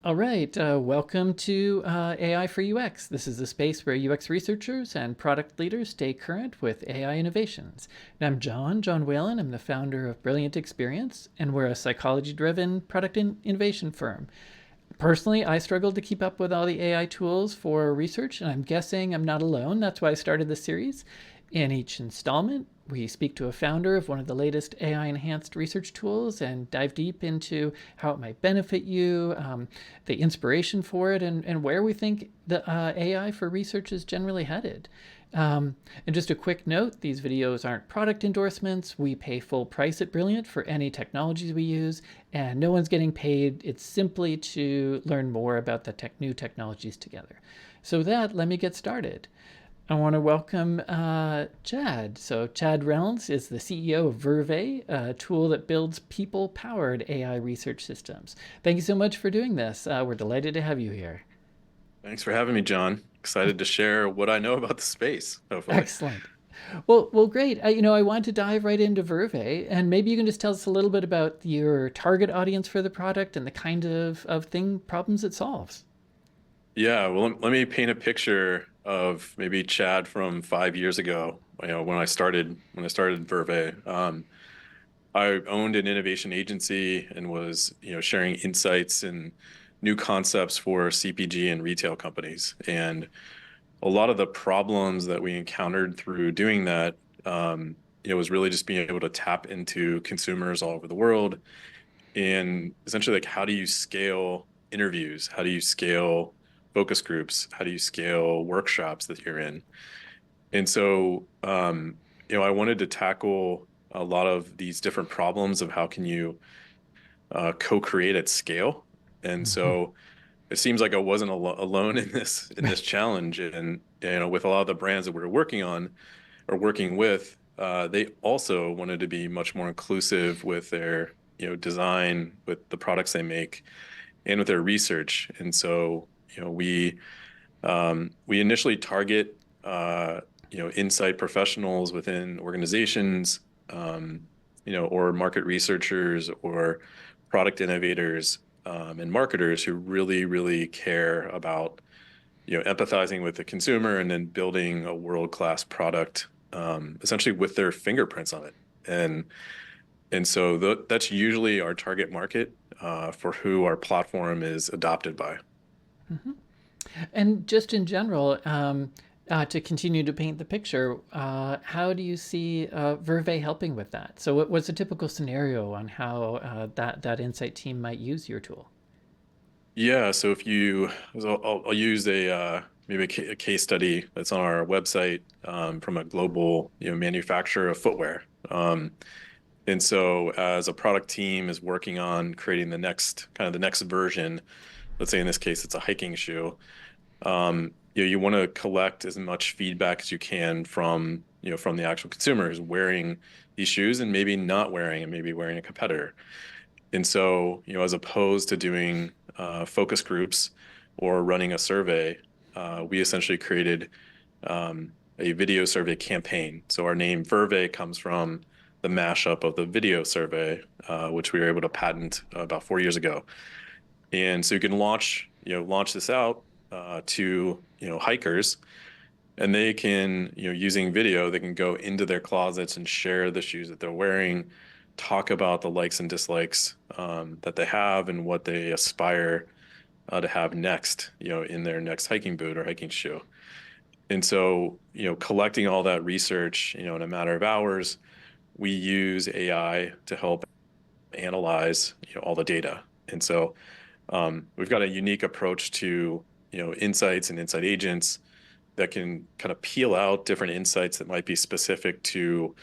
All right, welcome to AI for UX. This is a space where UX researchers and product leaders stay current with AI innovations. And I'm John Whalen. I'm the founder of Brilliant Experience, and we're a psychology-driven product innovation firm. Personally, I struggled to keep up with all the AI tools for research, and I'm guessing I'm not alone. That's why I started this series. In each installment, we speak to a founder of one of the latest AI enhanced research tools and dive deep into how it might benefit you, the inspiration for it, and where we think the AI for research is generally headed. And just a quick note, these videos aren't product endorsements. We pay full price at Brilliant for any technologies we use, and no one's getting paid. It's simply to learn more about the new technologies together. So with that, let me get started. I want to welcome Chad. So Chad Reynolds is the CEO of Vurvey, a tool that builds people-powered AI research systems. Thank you so much for doing this. We're delighted to have you here. Thanks for having me, John. Excited to share what I know about the space, hopefully. Excellent. Well, great. I want to dive right into Vurvey, and maybe you can just tell us a little bit about your target audience for the product and the kind of problems it solves. Yeah, well, let me paint a picture of maybe Chad from 5 years ago. When I started Vurvey. I owned an innovation agency and was, sharing insights and new concepts for CPG and retail companies. And a lot of the problems that we encountered through doing that, was really just being able to tap into consumers all over the world and essentially like how do you scale interviews? How do you scale focus groups? How do you scale workshops that you're in? And so, I wanted to tackle a lot of these different problems of how can you co-create at scale. And Mm-hmm. so it seems like I wasn't alone in this challenge. And with a lot of the brands that we were working on or working with, they also wanted to be much more inclusive with their design, with the products they make, and with their research. And so we initially target insight professionals within organizations, or market researchers or product innovators, and marketers who really, really care about, empathizing with the consumer and then building a world-class product, essentially with their fingerprints on it. And so that's usually our target market, for who our platform is adopted by. Mm-hmm. And just in general, to continue to paint the picture, how do you see Vurvey helping with that? So, what's a typical scenario on how that insight team might use your tool? Yeah, so I'll use maybe a case study that's on our website, from a global manufacturer of footwear. And so as a product team is working on creating the next version, let's say in this case it's a hiking shoe. You want to collect as much feedback as you can from the actual consumers wearing these shoes and maybe not wearing and maybe wearing a competitor. And so, as opposed to doing focus groups or running a survey, we essentially created a video survey campaign. So our name Vurvey comes from the mashup of the video survey, which we were able to patent about 4 years ago. And so you can launch this out to hikers, and they can, using video, they can go into their closets and share the shoes that they're wearing, talk about the likes and dislikes, that they have and what they aspire to have next, in their next hiking boot or hiking shoe. And so, collecting all that research, in a matter of hours, we use AI to help analyze, all the data. And so, we've got a unique approach to, insights and insight agents that can kind of peel out different insights that might be specific to,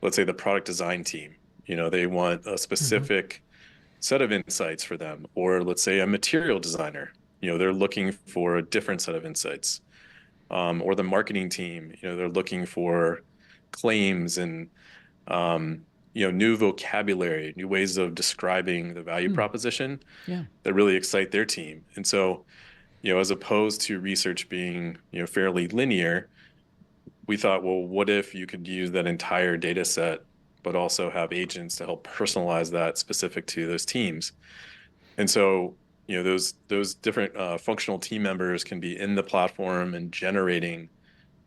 let's say, the product design team. They want a Mm-hmm. specific set of insights for them, or let's say a material designer, they're looking for a different set of insights. Or the marketing team, they're looking for claims and, new vocabulary, new ways of describing the value Hmm. proposition Yeah. that really excite their team. And so, as opposed to research being, fairly linear, we thought, well, what if you could use that entire data set, but also have agents to help personalize that specific to those teams? And so, those different functional team members can be in the platform and generating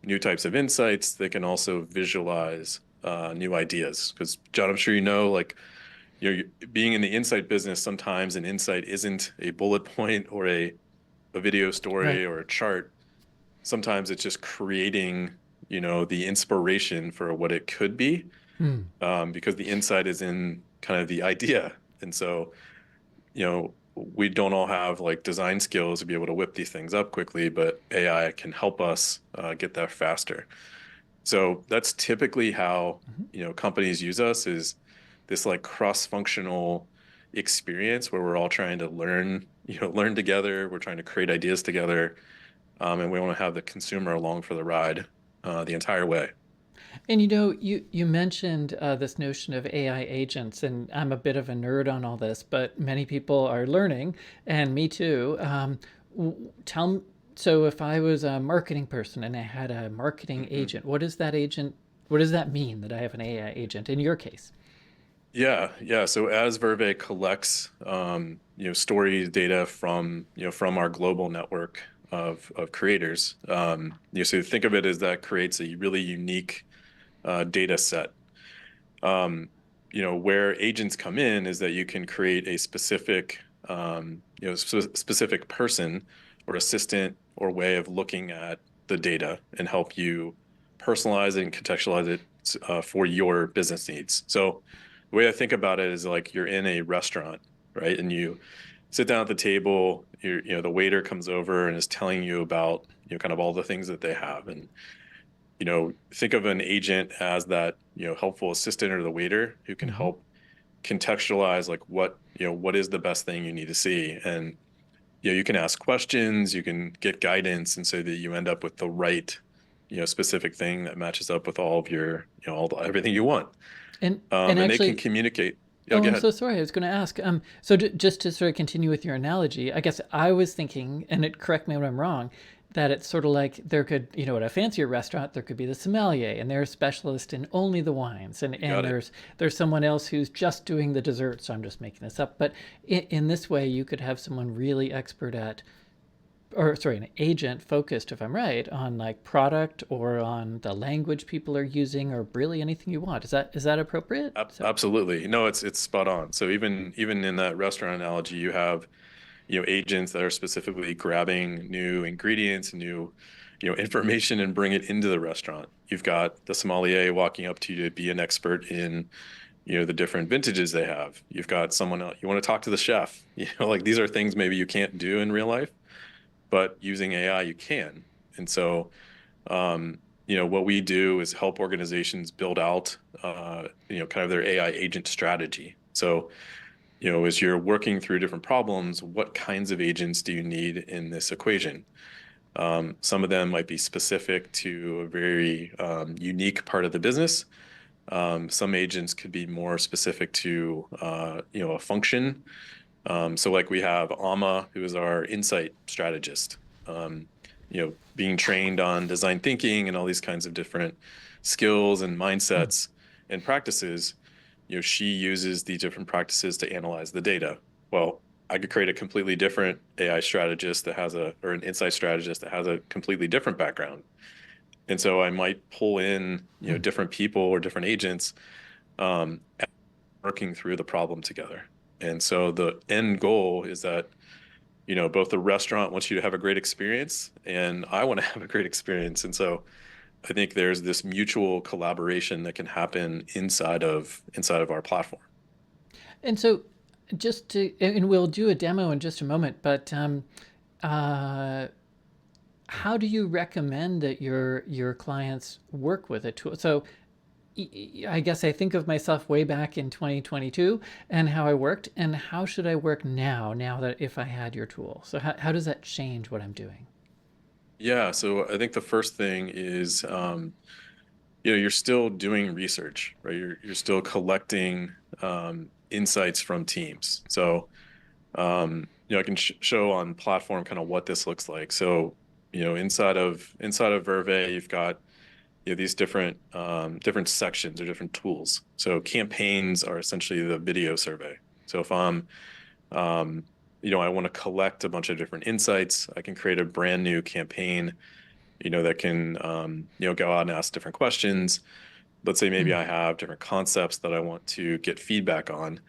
new types of insights. They can also visualize new ideas. Because John, I'm sure you know, like being in the insight business, sometimes an insight isn't a bullet point or a video Right. story or a chart. Sometimes it's just creating, the inspiration for what it could be, Hmm. because the insight is in kind of the idea. And so, we don't all have like design skills to be able to whip these things up quickly, but AI can help us get that faster. So that's typically how, Mhm. companies use us is this like cross-functional experience where we're all trying to learn together. We're trying to create ideas together, and we want to have the consumer along for the ride the entire way. And you mentioned this notion of AI agents, and I'm a bit of a nerd on all this, but many people are learning, and me too. Tell so if I was a marketing person and I had a marketing Mhm. agent, what does that agent? What does that mean that I have an AI agent in your case? Yeah, yeah. So as Vurvey collects, story data from our global network of creators, so think of it as that creates a really unique data set. Um, where agents come in is that you can create a specific, specific person or assistant or way of looking at the data and help you personalize it and contextualize it for your business needs. So the way I think about it is like you're in a restaurant, right? And you sit down at the table, the waiter comes over and is telling you about, kind of all the things that they have. And think of an agent as that, helpful assistant or the waiter who can Hmm. help contextualize like what is the best thing you need to see. And, you can ask questions, you can get guidance, and so that you end up with the right, specific thing that matches up with all of your, everything you want. And And they can actually, communicate. Yeah, oh, go I'm ahead. so sorry. I was going to ask. So just to sort of continue with your analogy, I guess I was thinking, and correct me when I'm wrong, that it's sort of like there could, at a fancier restaurant, there could be the sommelier, and they're a specialist in only the wines, and You and got it. there's someone else who's just doing the desserts. So I'm just making this up, but in this way, you could have someone really expert at, or sorry, an agent focused, if I'm right, on like product or on the language people are using, or really anything you want. Is that appropriate? Absolutely. No, it's spot on. So even in that restaurant analogy, you have, agents that are specifically grabbing new ingredients, new, information and bring it into the restaurant. You've got the sommelier walking up to you to be an expert in, the different vintages they have. You've got someone else, you want to talk to the chef. Like these are things maybe you can't do in real life, but using AI you can. And so what we do is help organizations build out, kind of their AI agent strategy. So, as you're working through different problems, what kinds of agents do you need in this equation? Some of them might be specific to a very unique part of the business. Some agents could be more specific to, a function. So like we have Amma, who is our insight strategist, being trained on design thinking and all these kinds of different skills and Hmm. mindsets and practices. She uses the different practices to analyze the data. Well, I could create a completely different AI strategist or an insight strategist that has a completely different background. And so I might pull in, Hmm. different people or different agents, working through the problem together. And so the end goal is that, both the restaurant wants you to have a great experience and I want to have a great experience. And so I think there's this mutual collaboration that can happen inside of our platform. And so, and we'll do a demo in just a moment, but uh, how do you recommend that your clients work with a tool? So, I guess I think of myself way back in 2022 and how I worked, and how should I work now? Now that if I had your tool, so how does that change what I'm doing? Yeah, so I think the first thing is, you're still doing research, right? You're still collecting insights from teams. So I can show on platform kind of what this looks like. So, inside of Vurvey, you've got, these different sections or different tools. So campaigns are essentially the video survey. So if I'm I want to collect a bunch of different insights. I can create a brand new campaign, that can, go out and ask different questions. Let's say maybe Mm. I have different concepts that I want to get feedback on.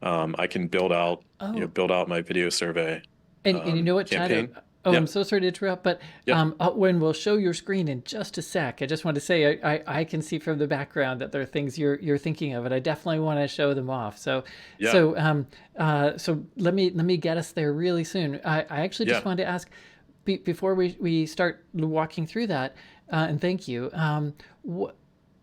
I can Oh, build out my video survey and you know what, Chad? campaign. Oh, I'm Yep. so sorry to interrupt, but Yep. when we'll show your screen in just a sec, I just want to say I can see from the background that there are things you're thinking of, and I definitely want to show them off. So Yeah. so let me get us there really soon. I actually just Yeah. wanted to ask before we start walking through that, and thank you. Wh-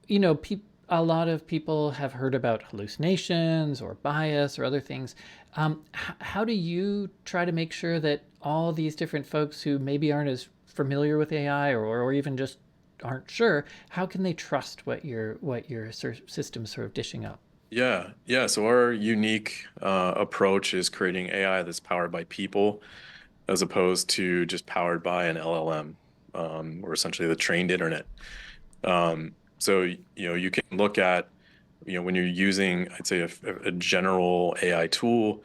you know, a lot of people have heard about hallucinations or bias or other things. How do you try to make sure that all these different folks who maybe aren't as familiar with AI or even just aren't sure, how can they trust what your system's sort of dishing up? Yeah. Yeah. So our unique approach is creating AI that's powered by people as opposed to just powered by an LLM, or essentially the trained internet. So, you can look at, when you're using, I'd say a general AI tool,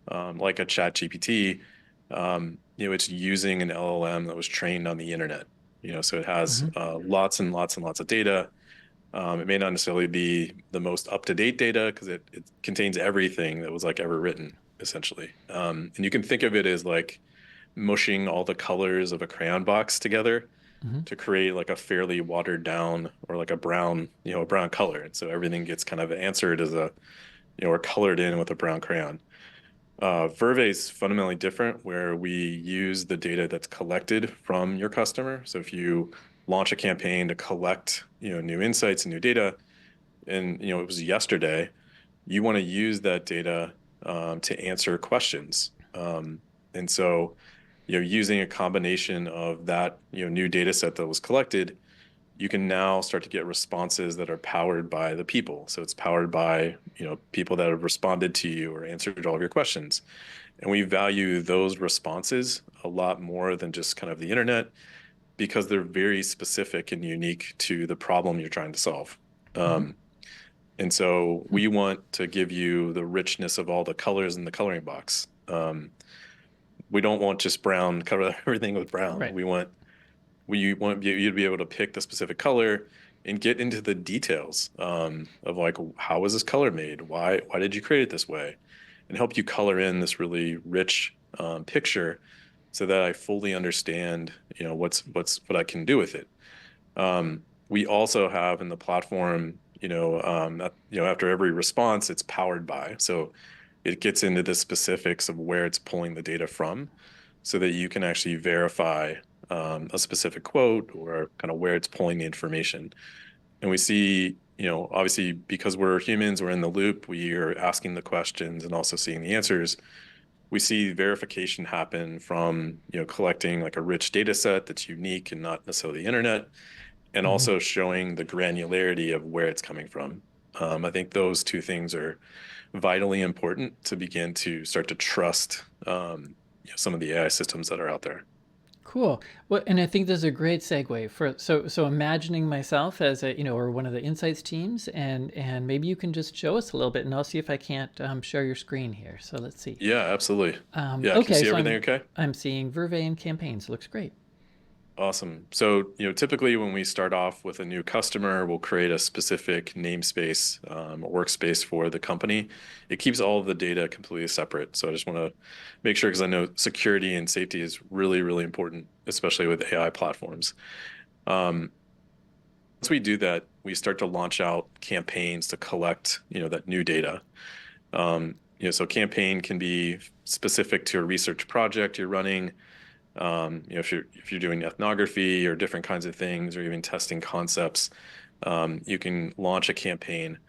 like a Chat GPT, it's using an LLM that was trained on the internet. So it has Mm-hmm. lots and lots and lots of data. It may not necessarily be the most up-to-date data because it contains everything that was like ever written, essentially. And you can think of it as like mushing all the colors of a crayon box together Mm-hmm. to create like a fairly watered down or like a brown color. And so everything gets kind of answered as or colored in with a brown crayon. Vurvey is fundamentally different where we use the data that's collected from your customer. So if you launch a campaign to collect, new insights and new data, and, it was yesterday, you want to use that data to answer questions. And so, using a combination of that, new data set that was collected, you can now start to get responses that are powered by the people. So it's powered by, people that have responded to you or answered all of your questions. And we value those responses a lot more than just kind of the internet because they're very specific and unique to the problem you're trying to solve. Mm-hmm. Um, and so we want to give you the richness of all the colors in the coloring box. We don't want just brown, cover everything with brown. Right. We want you to be able to pick the specific color and get into the details of like how was this color made? Why did you create it this way? And help you color in this really rich picture so that I fully understand, what I can do with it. We also have in the platform, after every response, it's powered by. So it gets into the specifics of where it's pulling the data from so that you can actually verify a specific quote or kind of where it's pulling the information. And we see, obviously, because we're humans, we're in the loop, we are asking the questions and also seeing the answers. We see verification happen from, collecting like a rich data set that's unique and not necessarily the internet and Mm-hmm. also showing the granularity of where it's coming from. I think those two things are vitally important to begin to start to trust some of the AI systems that are out there. Cool. Well, and I think this is a great segue for so imagining myself as a or one of the insights teams, and maybe you can just show us a little bit, and I'll see if I can't share your screen here. So let's see. Yeah, absolutely. Yeah, can you Okay, see so everything I'm okay? I'm seeing Vurvey and campaigns. Looks great. Awesome. So, typically when we start off with a new customer, we'll create a specific namespace, workspace for the company. It keeps all of the data completely separate. So I just want to make sure, because I know security and safety is really, really important, especially with AI platforms. Um, Once we do that, we start to launch out campaigns to collect, that new data. So campaign can be specific to a research project you're running. If you're doing ethnography or different kinds of things, or even testing concepts, you can launch a campaign.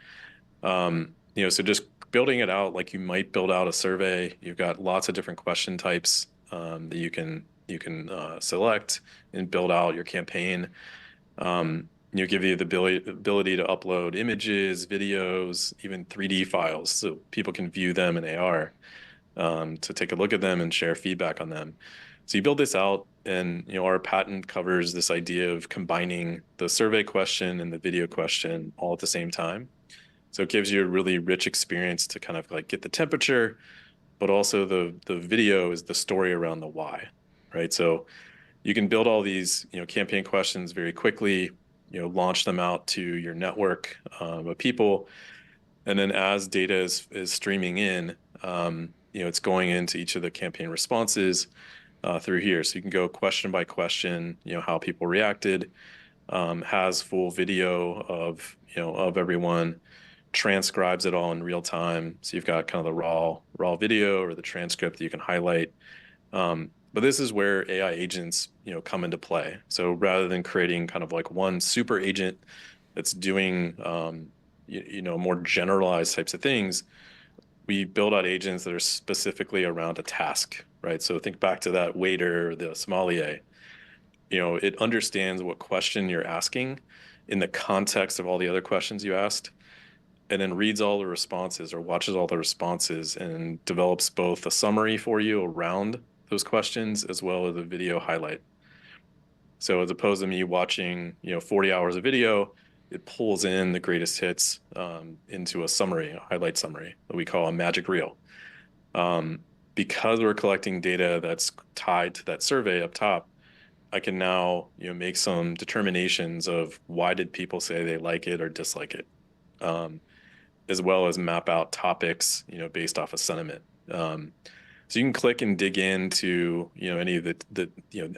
So just building it out like you might build out a survey. You've got lots of different question types that you can select and build out your campaign. Give you the ability to upload images, videos, even 3D files, so people can view them in AR, to take a look at them and share feedback on them. So you build this out, and our patent covers this idea of combining the survey question and the video question all at the same time. So it gives you a really rich experience to kind of like get the temperature, but also the video is the story around the why, right? So you can build all these, campaign questions very quickly, launch them out to your network of people. And then as data is streaming in, it's going into each of the campaign responses through here. So you can go question by question, how people reacted, has full video of everyone, transcribes it all in real time. So you've got kind of the raw video or the transcript that you can highlight. But this is where AI agents, come into play. So rather than creating kind of like one super agent that's doing, more generalized types of things, we build out agents that are specifically around a task, right? So think back to that waiter, the sommelier. It understands what question you're asking in the context of all the other questions you asked, and then reads all the responses or watches all the responses and develops both a summary for you around those questions as well as a video highlight. So as opposed to me watching, 40 hours of video, it pulls in the greatest hits into a summary, a highlight summary that we call a magic reel. Because we're collecting data that's tied to that survey up top, I can now, make some determinations of why did people say they like it or dislike it, as well as map out topics, based off of sentiment. So you can click and dig into, any of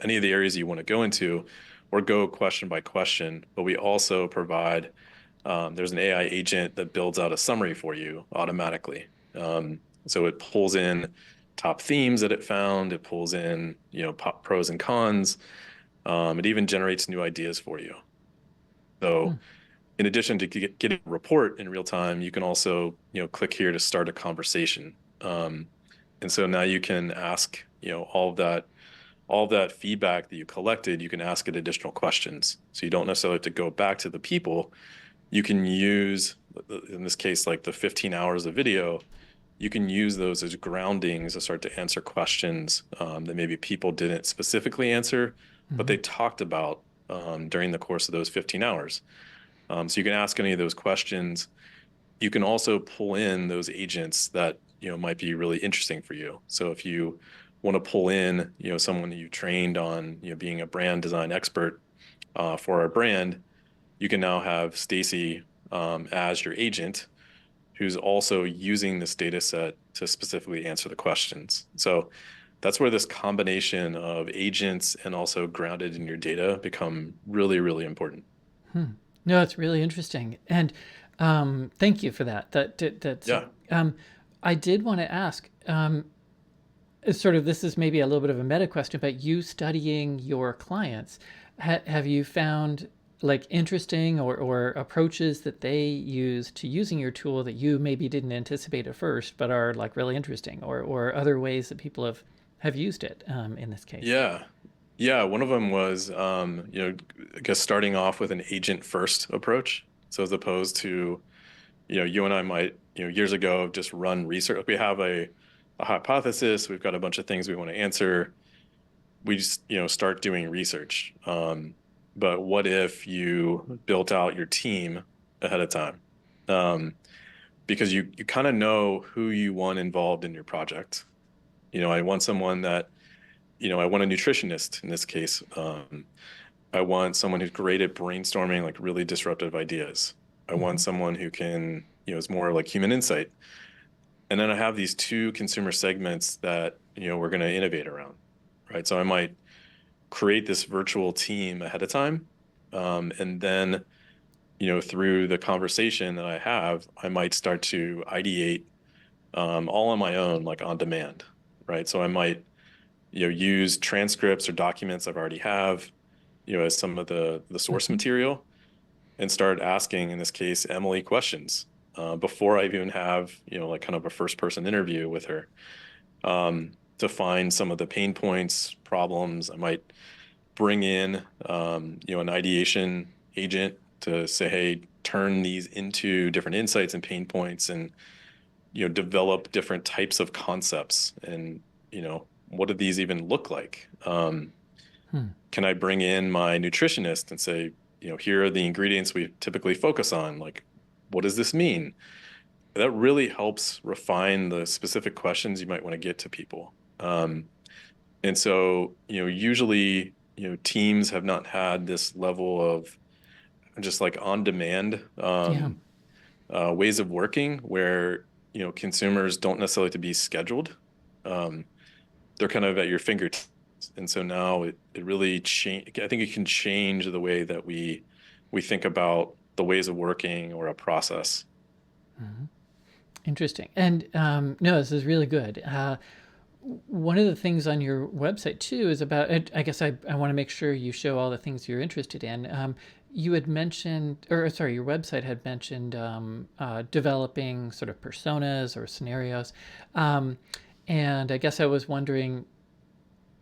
any of the areas you want to go into, or go question by question. But we also provide there's an AI agent that builds out a summary for you automatically. So it pulls in top themes that it found. It pulls in, pros and cons. It even generates new ideas for you. Hmm. So in addition to getting a report in real time, you can also, click here to start a conversation. And so now you can ask, all of that feedback that you collected, you can ask it additional questions. So you don't necessarily have to go back to the people. You can use, in this case, like the 15 hours of video, you can use those as groundings to start to answer questions that maybe people didn't specifically answer, but Hmm. they talked about during the course of those 15 hours. So you can ask any of those questions. You can also pull in those agents that, might be really interesting for you. So if you want to pull in, someone that you trained on, being a brand design expert for our brand, you can now have Stacy as your agent, who's also using this data set to specifically answer the questions. So that's where this combination of agents and also grounded in your data become really, really important. Hmm. No, it's really interesting, and thank you for that. That's Yeah. I did want to ask. Sort of, this is maybe a little bit of a meta question, but you studying your clients, have you found like interesting or approaches that they use to using your tool that you maybe didn't anticipate at first, but are like really interesting, or other ways that people have used it in this case? Yeah. Yeah. One of them was, I guess starting off with an agent first approach. So as opposed to, you and I might, years ago have just run research. We have a hypothesis. We've got a bunch of things we want to answer. We just, start doing research. But what if you built out your team ahead of time? Um, because you kind of know who you want involved in your project. I want someone that, I want a nutritionist in this case. I want someone who's great at brainstorming like really disruptive ideas. I want Hmm. someone who can, is more like human insight. And then I have these two consumer segments that, we're going to innovate around, right? So I might create this virtual team ahead of time. And then, through the conversation that I have, I might start to ideate all on my own, like on demand, right? So I might, use transcripts or documents I've already have, as some of the source Hmm. material and start asking, in this case, Emily questions before I even have, like kind of a first person interview with her to find some of the pain points, problems. I might bring in, an ideation agent to say, hey, turn these into different insights and pain points and, develop different types of concepts and, what do these even look like? Hmm. Can I bring in my nutritionist and say, here are the ingredients we typically focus on? Like, what does this mean? that really helps refine the specific questions you might want to get to people. And so, usually, teams have not had this level of just like on demand Yeah. ways of working where, consumers don't necessarily have to be scheduled. Um, they're kind of at your fingertips. And so now it really change. I think it can change the way that we think about the ways of working or a process. Interesting. And no, this is really good. One of the things on your website too is about, I guess I want to make sure you show all the things you're interested in. You had mentioned, or sorry, your website had mentioned developing sort of personas or scenarios. Um, and I guess I was wondering,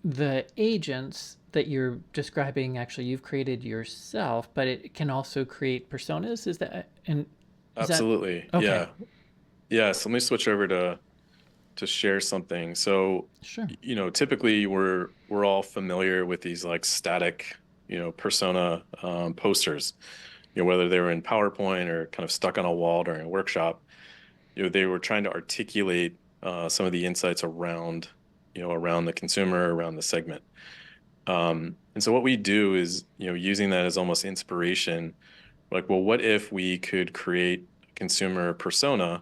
the agents that you're describing, actually you've created yourself, but it can also create personas. Is that, and is that Absolutely. okay? Yeah. Yeah. So let me switch over to share something. So, Sure. typically we're all familiar with these like static, persona posters, whether they were in PowerPoint or kind of stuck on a wall during a workshop. They were trying to articulate some of the insights around, around the consumer, around the segment. And so what we do is, using that as almost inspiration, like, well, what if we could create a consumer persona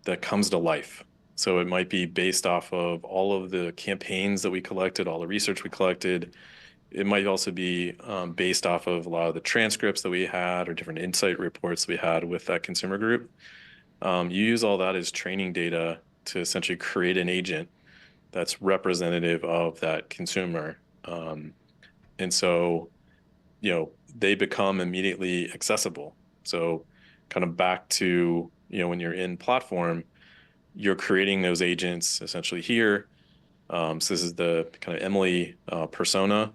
that comes to life? So it might be based off of all of the campaigns that we collected, all the research we collected. It might also be based off of a lot of the transcripts that we had or different insight reports we had with that consumer group. You use all that as training data to essentially create an agent that's representative of that consumer. And so, they become immediately accessible. So kind of back to, when you're in platform, you're creating those agents essentially here. So this is the kind of Emily persona,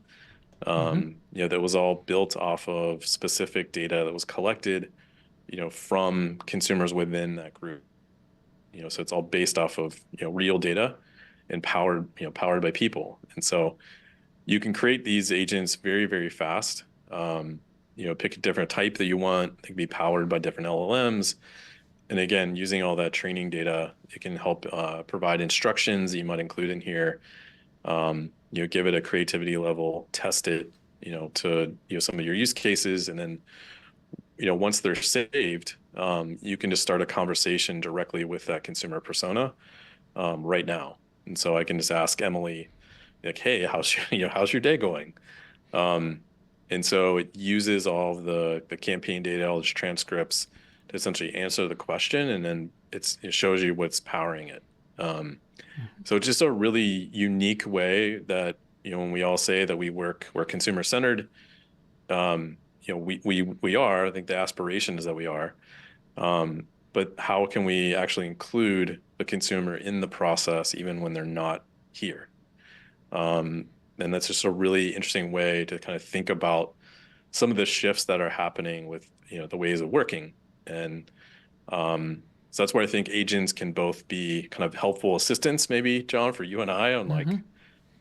Mm-hmm. that was all built off of specific data that was collected, from consumers within that group. So it's all based off of, real data and powered by people. And so you can create these agents very, very fast. Pick a different type that you want. They can be powered by different LLMs. And again, using all that training data, it can help provide instructions that you might include in here. Give it a creativity level, test it, to some of your use cases, and then once they're saved, you can just start a conversation directly with that consumer persona right now. And so I can just ask Emily, like, "Hey, how's your day going?" Um, and so it uses all of the campaign data, all the transcripts to essentially answer the question, and then it shows you what's powering it. Um, so it's just a really unique way that, when we all say that we're consumer centered, we are. I think the aspiration is that we are. But how can we actually include the consumer in the process even when they're not here? And that's just a really interesting way to kind of think about some of the shifts that are happening with, the ways of working. And so that's where I think agents can both be kind of helpful assistants, maybe, John, for you and I on Mm-hmm. like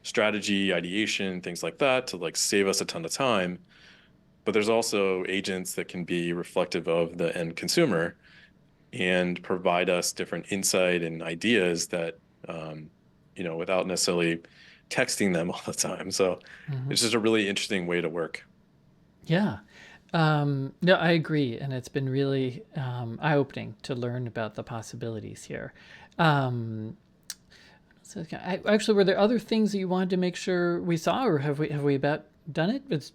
strategy, ideation, things like that to like save us a ton of time. But there's also agents that can be reflective of the end consumer and provide us different insight and ideas that, without necessarily texting them all the time. So Mm-hmm. it's just a really interesting way to work. Yeah. No, I agree, and it's been really eye-opening to learn about the possibilities here. Um, actually, were there other things that you wanted to make sure we saw, or have we about done it? It's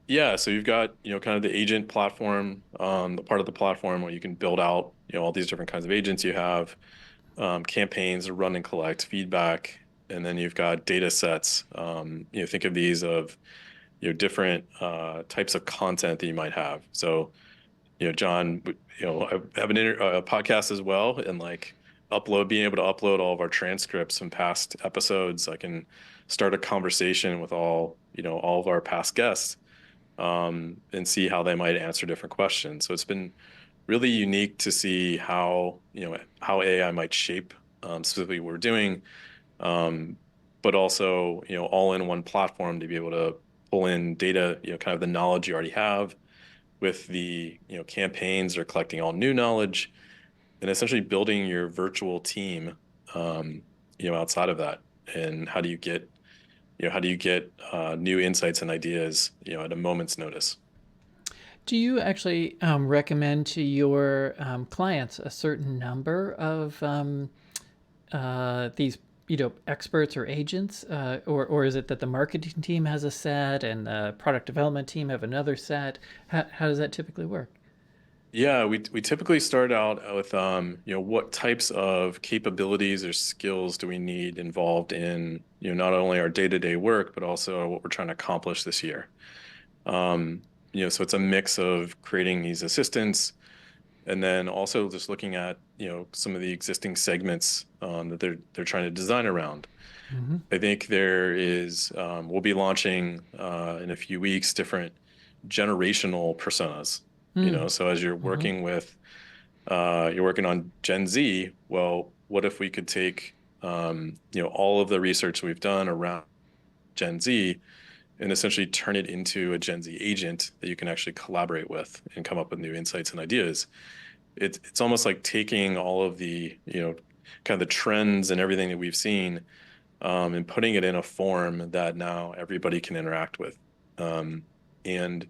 Yeah, so you've got, kind of the agent platform, the part of the platform where you can build out, all these different kinds of agents you have, campaigns to run and collect feedback, and then you've got data sets. Think of these of, different types of content that you might have. So, John, I have a podcast as well, and like being able to upload all of our transcripts from past episodes. I can start a conversation with all of our past guests, and see how they might answer different questions. So it's been really unique to see how AI might shape specifically what we're doing, um, but also all in one platform to be able to pull in data, kind of the knowledge you already have with the campaigns that are collecting all new knowledge, and essentially building your virtual team, um, outside of that. And how do you get new insights and ideas, at a moment's notice? Do you actually recommend to your clients a certain number of these, experts or agents, or is it that the marketing team has a set and the product development team have another set? How does that typically work? Yeah, we typically start out with what types of capabilities or skills do we need involved in, not only our day-to-day work, but also what we're trying to accomplish this year. Um, so it's a mix of creating these assistants and then also just looking at, some of the existing segments that they're trying to design around. Mm-hmm. I think there is we'll be launching in a few weeks different generational personas. So as Mm-hmm. you're working on Gen Z, well, what if we could take all of the research we've done around Gen Z and essentially turn it into a Gen Z agent that you can actually collaborate with and come up with new insights and ideas. It's almost like taking all of the, kind of the trends and everything that we've seen, and putting it in a form that now everybody can interact with. And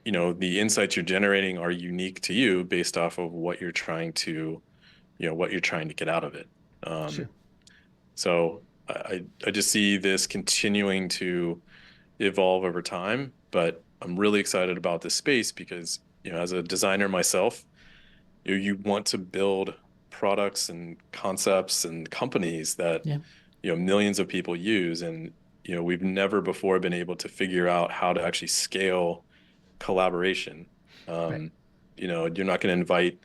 the insights you're generating are unique to you based off of what you're trying to get out of it. Sure. Um, so I just see this continuing to evolve over time, but I'm really excited about this space because, as a designer myself, you want to build products and concepts and companies that, Yeah. millions of people use. And, we've never before been able to figure out how to actually scale collaboration. Right. Um, you're not going to invite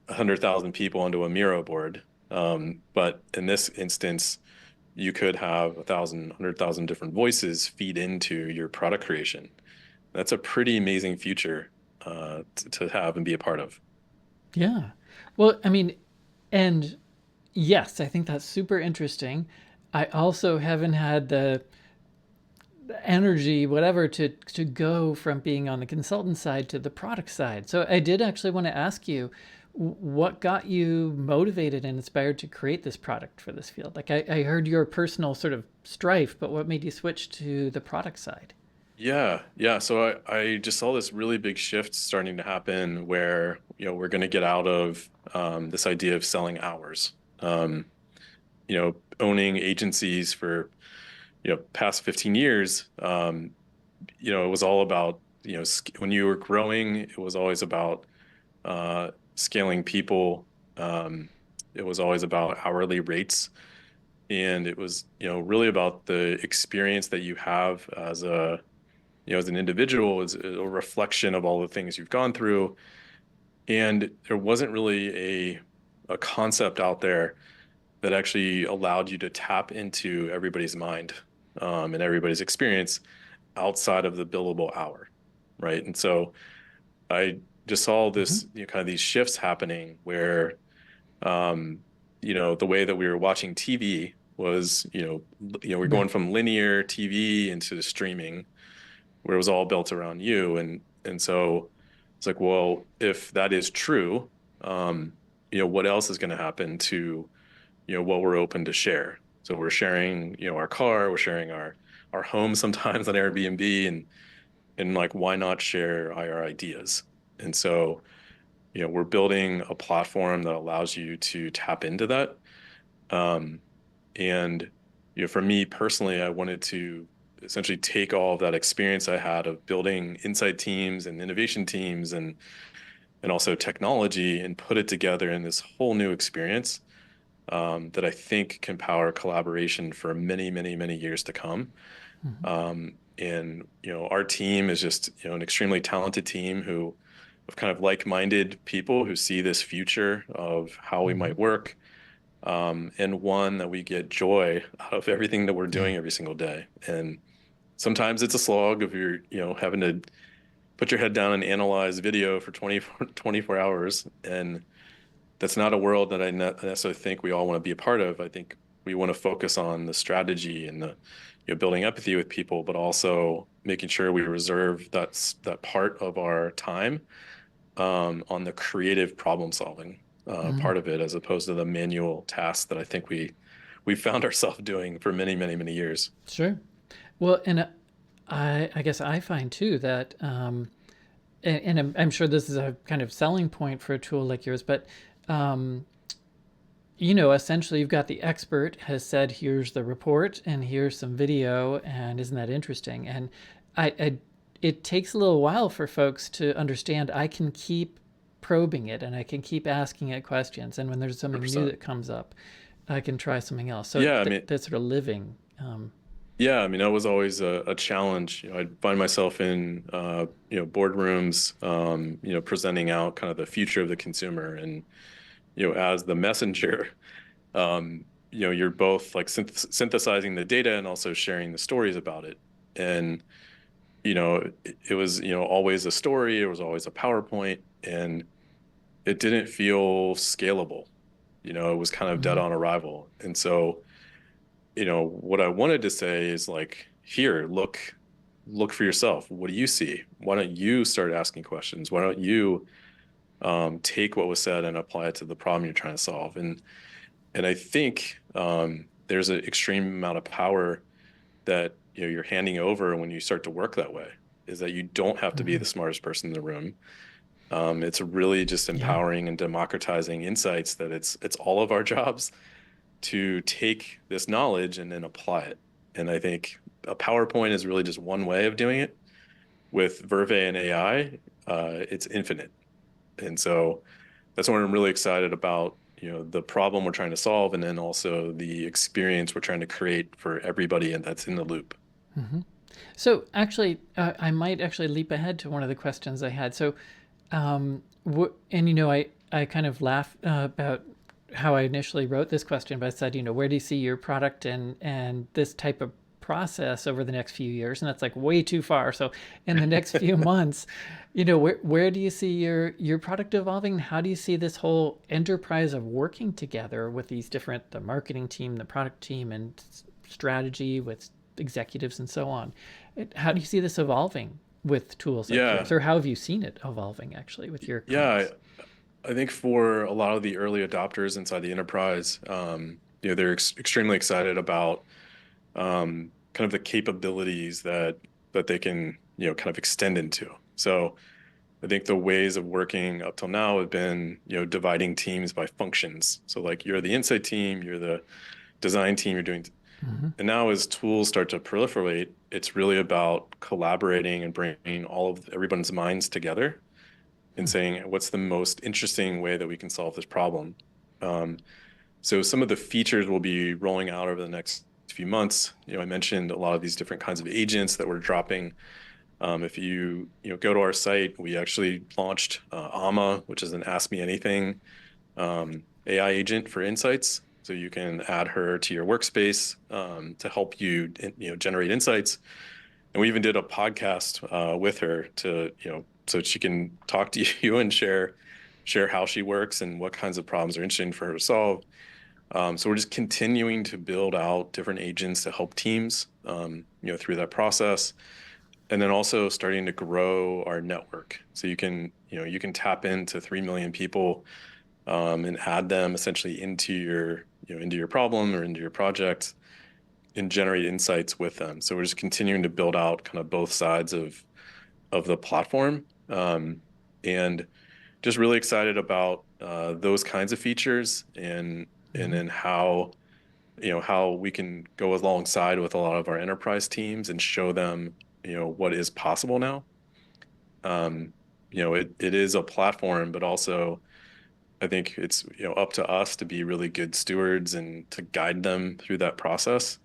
100,000 people onto a Miro board. But in this instance, you could have 100,000 different voices feed into your product creation. That's a pretty amazing future to have and be a part of. Yeah. Well, I mean, and yes, I think that's super interesting. I also haven't had the energy, whatever, to go from being on the consultant side to the product side. So I did actually want to ask you, what got you motivated and inspired to create this product for this field? Like I heard your personal sort of strife, but what made you switch to the product side? Yeah, yeah. So I just saw this really big shift starting to happen where, we're going to get out of this idea of selling hours. Owning agencies for, past 15 years, it was all about, when you were growing, it was always about scaling people. It was always about hourly rates. And it was, really about the experience that you have as an individual is a reflection of all the things you've gone through. And there wasn't really a concept out there that actually allowed you to tap into everybody's mind, and everybody's experience outside of the billable hour, right? And so I just saw Mm-hmm. this, kind of these shifts happening where, um, the way that we were watching TV was, we're Right. going from linear TV into streaming, where it was all built around you. And so it's like, well, if that is true, what else is going to happen to, what we're open to share? So we're sharing, our car, we're sharing our home sometimes on Airbnb, and like, why not share our ideas? And so, we're building a platform that allows you to tap into that. Um, and, for me personally, I wanted to essentially take all of that experience I had of building insight teams and innovation teams and also technology and put it together in this whole new experience, that I think can power collaboration for many, many, many years to come. Mm-hmm. And our team is just, an extremely talented team who of kind of like-minded people who see this future of how we Mm-hmm. might work, and one that we get joy out of everything that we're Yeah. doing every single day. And sometimes it's a slog if you're, having to put your head down and analyze video for 24 hours. And that's not a world that I necessarily think we all want to be a part of. I think we want to focus on the strategy and the, building empathy with people, but also making sure we reserve that part of our time, on the creative problem solving. Mm, part of it, as opposed to the manual tasks that I think we found ourselves doing for many, many, many years. sure. Well, and I guess I find too that, and I'm sure this is a kind of selling point for a tool like yours, but um, essentially you've got the expert has said, here's the report and here's some video, and isn't that interesting? And I it takes a little while for folks to understand I can keep probing it and I can keep asking it questions. And when there's something new 100%. that comes up, I can try something else. So Yeah, I mean, that's sort of living. yeah, I mean, that was always a challenge. I'd find myself in, boardrooms, presenting out kind of the future of the consumer, and as the messenger, you're both like synthesizing the data and also sharing the stories about it. And it was always a story. It was always a PowerPoint, and it didn't feel scalable. It was kind of dead Mm-hmm. on arrival. And so what I wanted to say is like, here, look for yourself. What do you see? Why don't you start asking questions? Why don't you take what was said and apply it to the problem you're trying to solve? And I think there's an extreme amount of power that you're handing over when you start to work that way. Is that you don't have to be Mm-hmm. the smartest person in the room. It's really just Yeah. empowering and democratizing insights, that it's all of our jobs to take this knowledge and then apply it. And I think a PowerPoint is really just one way of doing it. With Vurvey and AI, it's infinite. And so that's what I'm really excited about, the problem we're trying to solve, and then also the experience we're trying to create for everybody and that's in the loop. Mm-hmm. So actually, I might actually leap ahead to one of the questions I had. So, and I kind of laugh about how I initially wrote this question, but I said, where do you see your product and this type of process over the next few years? And that's like way too far. So, in the next few months, where do you see your product evolving? How do you see this whole enterprise of working together with these different, the marketing team, the product team, and strategy with executives and so on? How do you see this evolving with tools like yours, Yeah. or how have you seen it evolving actually with your Yeah. clients? I think for a lot of the early adopters inside the enterprise, they're extremely excited about kind of the capabilities that they can, kind of extend into. So I think the ways of working up till now have been, dividing teams by functions. So like you're the insight team, you're the design team, you're doing, Mm-hmm. and now as tools start to proliferate, it's really about collaborating and bringing all of everyone's minds together and saying, what's the most interesting way that we can solve this problem? Um, so some of the features we'll be rolling out over the next few months, I mentioned a lot of these different kinds of agents that we're dropping. If you go to our site, we actually launched Amma, which is an Ask Me Anything AI agent for insights. So you can add her to your workspace to help you, generate insights. And we even did a podcast with her to, so she can talk to you and share how she works and what kinds of problems are interesting for her to solve. So we're just continuing to build out different agents to help teams, through that process, and then also starting to grow our network. So you can tap into 3 million people and add them essentially into your problem or into your project and generate insights with them. So we're just continuing to build out kind of both sides of the platform, and just really excited about those kinds of features, and Mm-hmm. then how we can go alongside with a lot of our enterprise teams and show them what is possible now. Um, it is a platform, but also I think it's up to us to be really good stewards and to guide them through that process.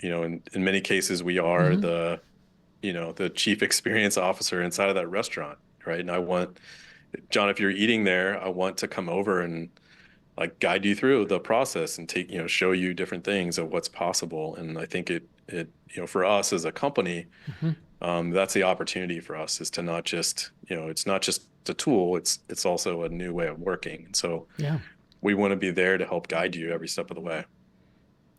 In many cases, we are Mm-hmm. the chief experience officer inside of that restaurant, right? And I want, John, if you're eating there, I want to come over and like guide you through the process and show you different things of what's possible. And I think for us as a company, Mm-hmm. that's the opportunity for us, is to not just, it's not just a tool, it's also a new way of working. And so Yeah. we want to be there to help guide you every step of the way.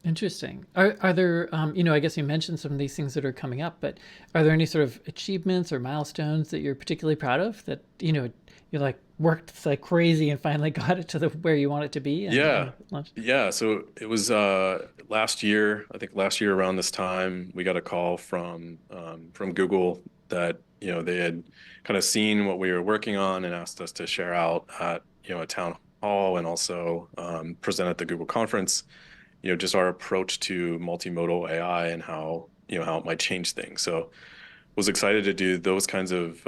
Interesting. Are there, I guess you mentioned some of these things that are coming up, but are there any sort of achievements or milestones that you're particularly proud of that, you like worked like crazy and finally got it to the where you want it to be and Yeah. launched. Yeah. So it was last year, I think last year around this time, we got a call from Google that, they had kind of seen what we were working on and asked us to share out at, a town hall and also present at the Google conference, just our approach to multimodal AI and how, how it might change things. So was excited to do those kinds of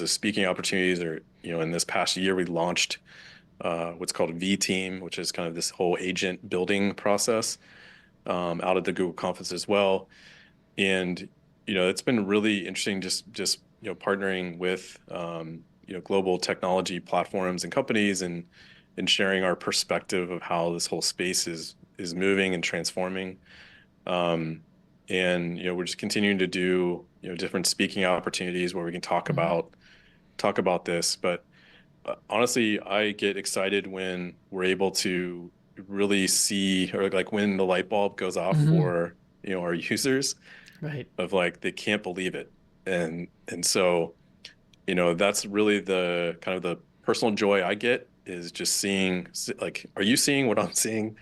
speaking opportunities or, in this past year, we launched what's called V Team, which is kind of this whole agent building process out at the Google conference as well. And it's been really interesting just partnering with global technology platforms and companies and sharing our perspective of how this whole space is moving and transforming. Um, and we're just continuing to do different speaking opportunities where we can Mm-hmm. talk about this, but honestly, I get excited when we're able to really see, or like when the light bulb goes off Mm-hmm. for, our users Right. of like they can't believe it. And so, that's really the kind of the personal joy I get is just seeing like, are you seeing what I'm seeing?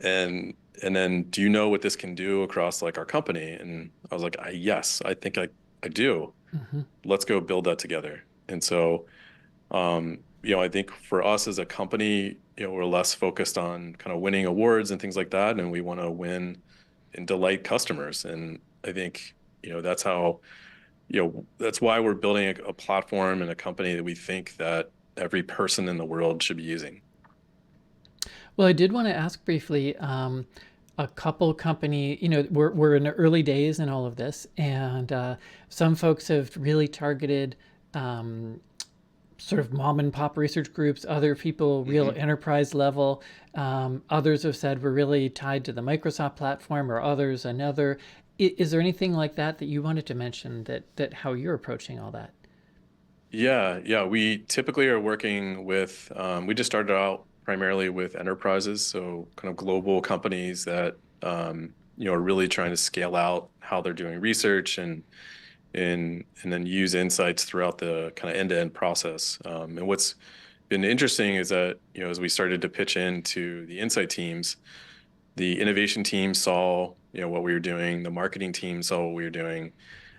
And then do you know what this can do across like our company? And I was like, yes, I think I do. Mm-hmm. Let's go build that together. And so I think for us as a company, we're less focused on kind of winning awards and things like that, and we want to win and delight customers. And I think, that's why we're building a platform and a company that we think that every person in the world should be using. Well, I did want to ask briefly. A couple company, we're in the early days in all of this, and some folks have really targeted um, sort of mom and pop research groups, other people real Hmm. enterprise level. Others have said we're really tied to the Microsoft platform, or others another. Is there anything like that that you wanted to mention that how you're approaching all that? Yeah, yeah. We typically are working with, we just started out primarily with enterprises, so kind of global companies that, are really trying to scale out how they're doing research and then use insights throughout the kind of end-to-end process. And what's been interesting is that, as we started to pitch into the insight teams, the innovation team saw, what we were doing, the marketing team saw what we were doing,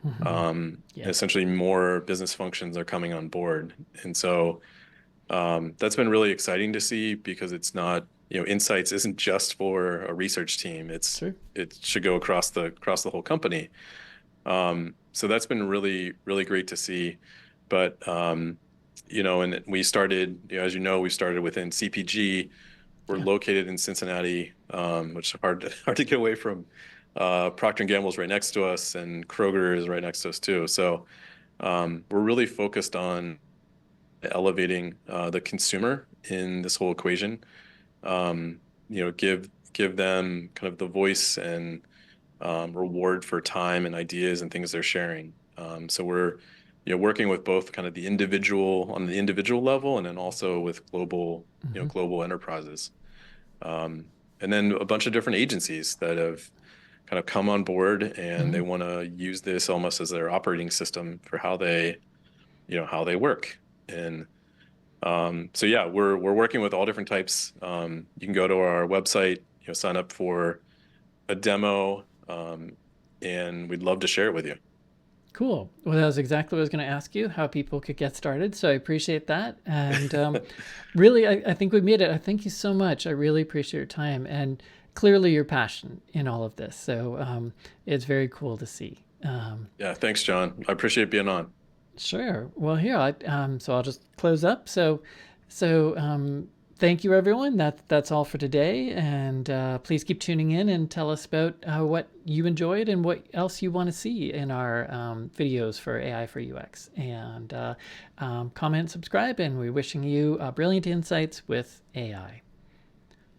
Mm-hmm. and Yep. essentially more business functions are coming on board. And so that's been really exciting to see because it's not, insights isn't just for a research team. Sure. It should go across the whole company. So that's been really, really great to see. But and we started, as you know, we started within CPG. We're Yeah. located in Cincinnati, which is hard to get away from. Procter and Gamble's right next to us, and Kroger is right next to us too. So we're really focused on elevating the consumer in this whole equation. Give them kind of the voice and reward for time and ideas and things they're sharing. So we're working with both kind of the individual on the individual level and then also with Mm-hmm. global enterprises. Um, and then a bunch of different agencies that have kind of come on board and Mm-hmm. they want to use this almost as their operating system for how they work. And so yeah, we're working with all different types. You can go to our website, sign up for a demo, and we'd love to share it with you. Cool. Well, that was exactly what I was going to ask you, how people could get started. So I appreciate that. And really, I think we made it. I thank you so much. I really appreciate your time and clearly your passion in all of this. So it's very cool to see. Yeah, thanks, John. I appreciate being on. Sure. Well, here, so I'll just close up. So thank you, everyone. That's all for today. And please keep tuning in and tell us about what you enjoyed and what else you want to see in our videos for AI for UX. And comment, subscribe, and we're wishing you brilliant insights with AI.